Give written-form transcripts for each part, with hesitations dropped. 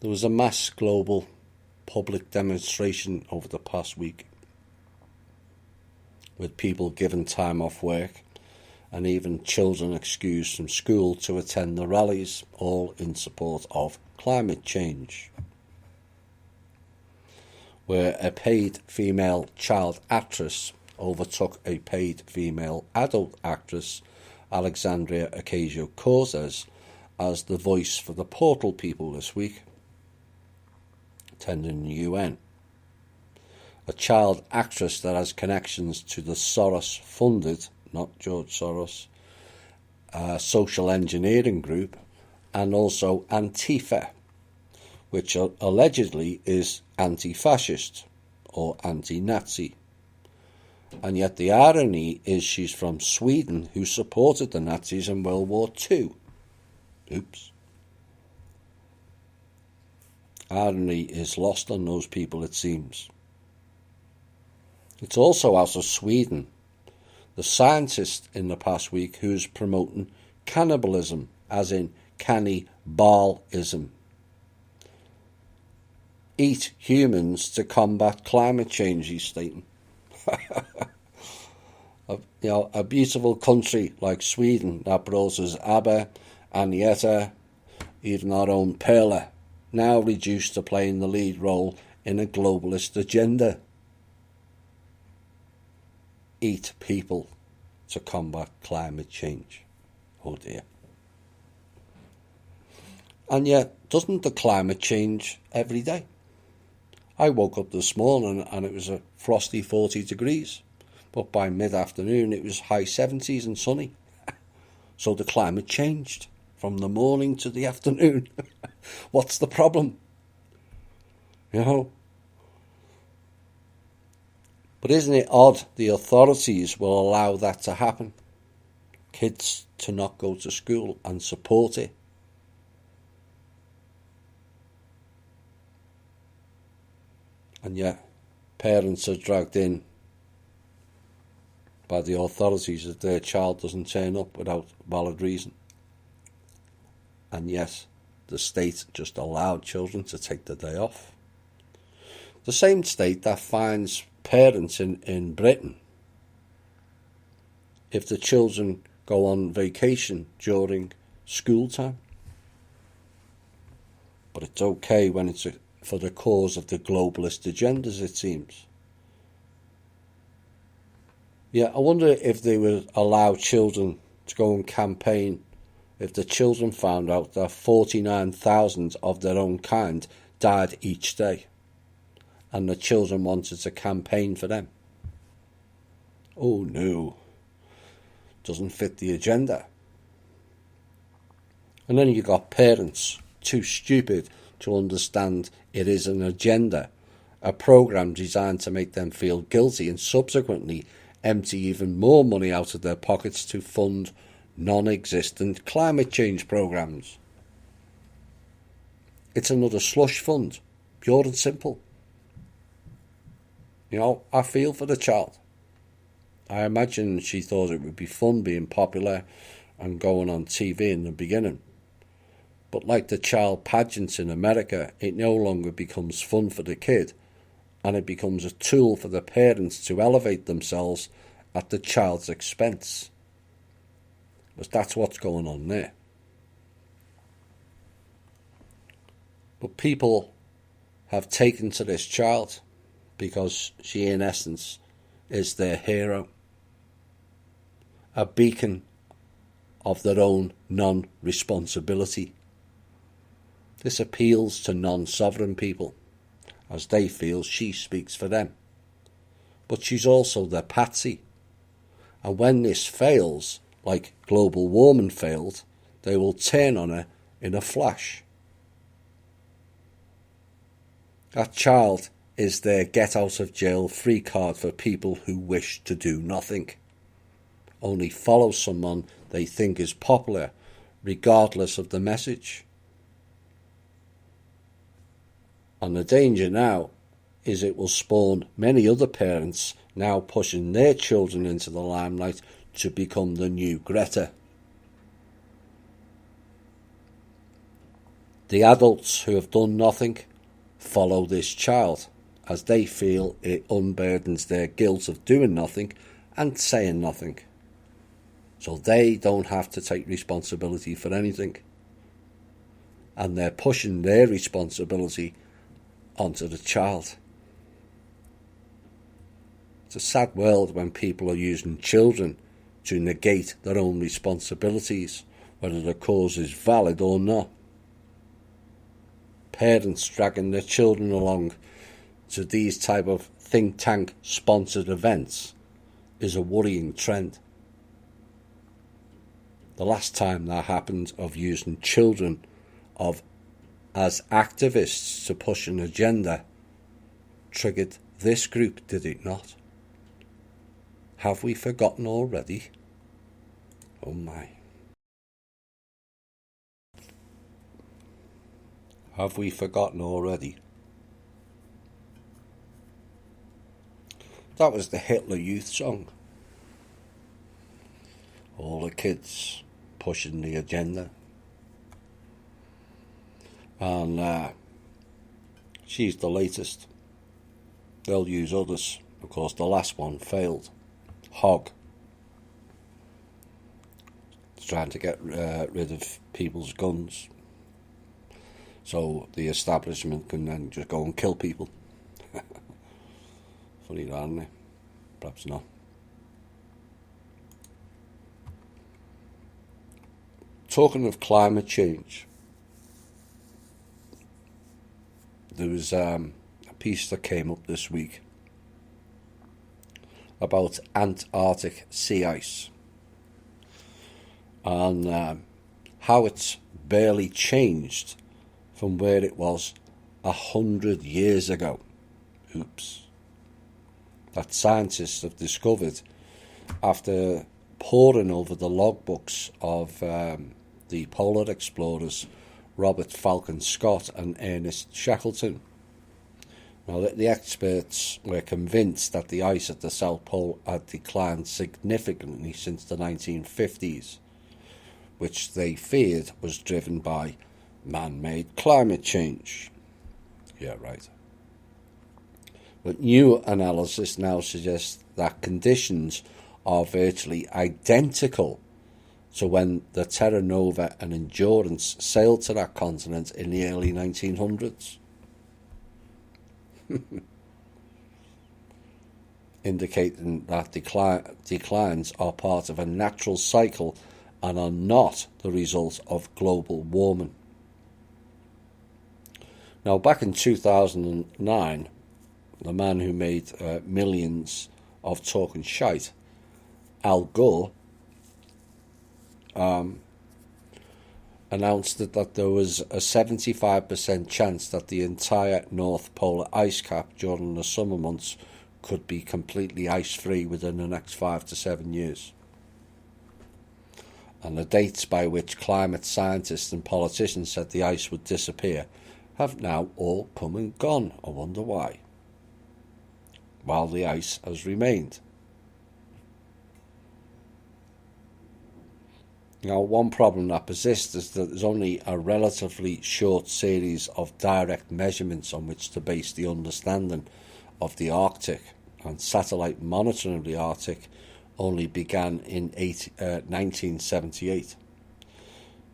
There was a mass global public demonstration over the past week with people given time off work and even children excused from school to attend the rallies, all in support of climate change, where a paid female child actress overtook a paid female adult actress, Alexandria Ocasio-Cortez, as the voice for the Portal people this week, attending the UN. A child actress that has connections to the Soros-funded, not George Soros, social engineering group, and also Antifa, which allegedly is anti-fascist or anti-Nazi. And yet the irony is she's from Sweden, who supported the Nazis in World War II. Oops. Irony is lost on those people, it seems. It's also out of Sweden, the scientist in the past week who's promoting cannibalism, as in cannibalism. Eat humans to combat climate change, he's stating. A beautiful country like Sweden that brought us ABBA, Agneta, even our own Perla, now reduced to playing the lead role in a globalist agenda. Eat people to combat climate change. Oh dear. And yet, doesn't the climate change every day? I woke up this morning and it was a frosty 40 degrees, but by mid-afternoon it was high 70s and sunny. So the climate changed from the morning to the afternoon. What's the problem? You know? But isn't it odd the authorities will allow that to happen? Kids to not go to school and support it. And yet, parents are dragged in by the authorities if their child doesn't turn up without valid reason. And yes, the state just allowed children to take the day off. The same state that fines parents in Britain if the children go on vacation during school time. But it's okay when it's for the cause of the globalist agendas, it seems. Yeah, I wonder if they would allow children to go and campaign if the children found out that 49,000 of their own kind died each day and the children wanted to campaign for them. Oh no, doesn't fit the agenda. And then you got parents too stupid to understand it is an agenda, a program designed to make them feel guilty and subsequently empty even more money out of their pockets to fund non-existent climate change programs. It's another slush fund, pure and simple. You know, I feel for the child. I imagine she thought it would be fun being popular and going on TV in the beginning. But like the child pageants in America, it no longer becomes fun for the kid, and it becomes a tool for the parents to elevate themselves at the child's expense. Because that's what's going on there. But people have taken to this child because she, in essence, is their hero. A beacon of their own non-responsibility. This appeals to non-sovereign people, as they feel she speaks for them. But she's also their patsy. And when this fails, like global warming failed, they will turn on her in a flash. That child is their get-out-of-jail-free card for people who wish to do nothing. Only follow someone they think is popular, regardless of the message. And the danger now is it will spawn many other parents now pushing their children into the limelight to become the new Greta. The adults who have done nothing follow this child, as they feel it unburdens their guilt of doing nothing and saying nothing. So they don't have to take responsibility for anything. And they're pushing their responsibility onto the child. It's a sad world when people are using children to negate their own responsibilities, whether the cause is valid or not. Parents dragging their children along to these type of think tank sponsored events is a worrying trend. The last time that happened, of using children as activists to push an agenda, triggered this group, did it not? Have we forgotten already? Oh my. Have we forgotten already? That was the Hitler Youth song. All the kids pushing the agenda. And she's the latest. They'll use others. Of course, the last one failed. Hogg. It's trying to get rid of people's guns, so the establishment can then just go and kill people. Funny that, isn't it? Perhaps not. Talking of climate change, there was a piece that came up this week about Antarctic sea ice and how it's barely changed from where it was 100 years ago. Oops. That scientists have discovered after poring over the logbooks of the polar explorers Robert Falcon Scott and Ernest Shackleton. Now, the experts were convinced that the ice at the South Pole had declined significantly since the 1950s, which they feared was driven by man-made climate change. Yeah, right. But new analysis now suggests that conditions are virtually identical to when the Terra Nova and Endurance sailed to that continent in the early 1900s. Indicating that declines are part of a natural cycle and are not the result of global warming. Now, back in 2009, the man who made millions of talking shite, Al Gore, announced that there was a 75% chance that the entire North Polar ice cap during the summer months could be completely ice-free within the next 5 to 7 years. And the dates by which climate scientists and politicians said the ice would disappear have now all come and gone. I wonder why. While the ice has remained. Now, one problem that persists is that there's only a relatively short series of direct measurements on which to base the understanding of the Arctic, and satellite monitoring of the Arctic only began in 1978.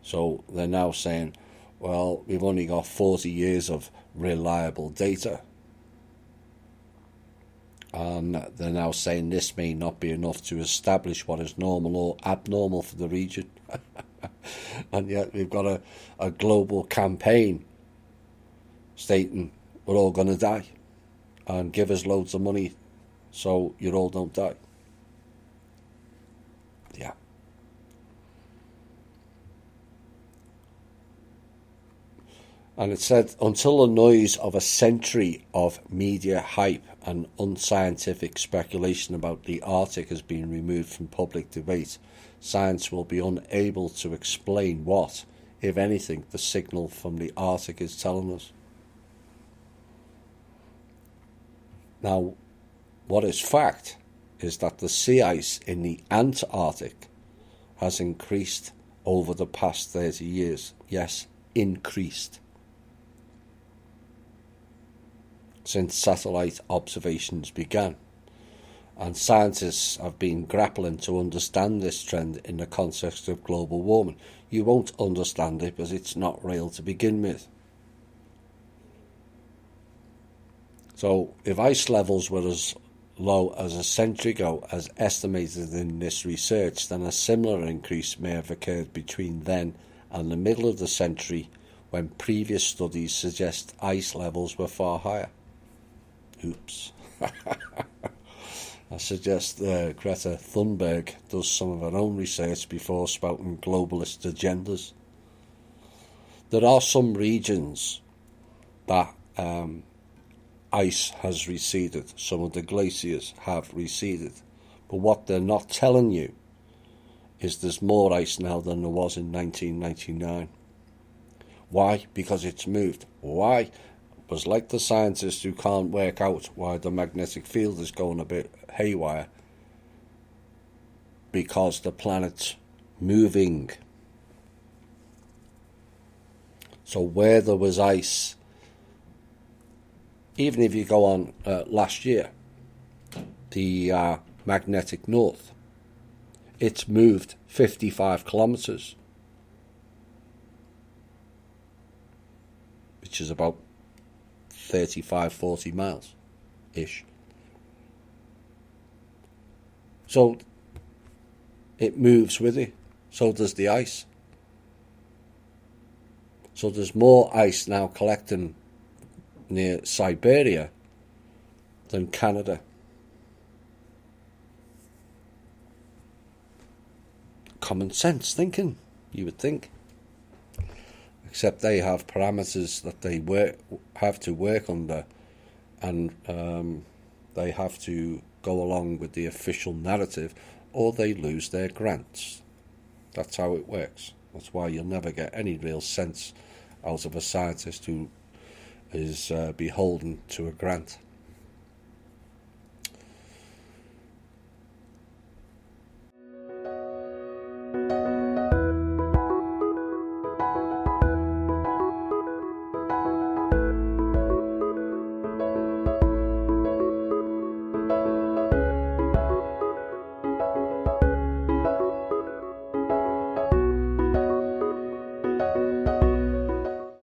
So they're now saying, well, we've only got 40 years of reliable data. And they're now saying this may not be enough to establish what is normal or abnormal for the region. And yet we've got a global campaign stating we're all going to die and give us loads of money so you all don't die. Yeah. And it said, until the noise of a century of media hype and unscientific speculation about the Arctic has been removed from public debate, science will be unable to explain what, if anything, the signal from the Arctic is telling us. Now, what is fact is that the sea ice in the Antarctic has increased over the past 30 years. Yes, increased. since satellite observations began, and scientists have been grappling to understand this trend in the context of global warming. You won't understand it because it's not real to begin with. So if ice levels were as low as a century ago as estimated in this research, then a similar increase may have occurred between then and the middle of the century, when previous studies suggest ice levels were far higher. Oops. I suggest Greta Thunberg does some of her own research before spouting globalist agendas. There are some regions that ice has receded. Some of the glaciers have receded. But what they're not telling you is there's more ice now than there was in 1999. Why? Because it's moved. Why? It was like the scientists who can't work out why the magnetic field is going a bit haywire. Because the planet's moving. So where there was ice, even if you go on last year, the magnetic north, it's moved 55 kilometres, which is about 35-40 miles-ish. So it moves with it. So does the ice. So there's more ice now collecting near Siberia than Canada. Common sense thinking, you would think. Except they have parameters that they have to work under, and they have to go along with the official narrative, or they lose their grants. That's how it works. That's why you'll never get any real sense out of a scientist who is beholden to a grant.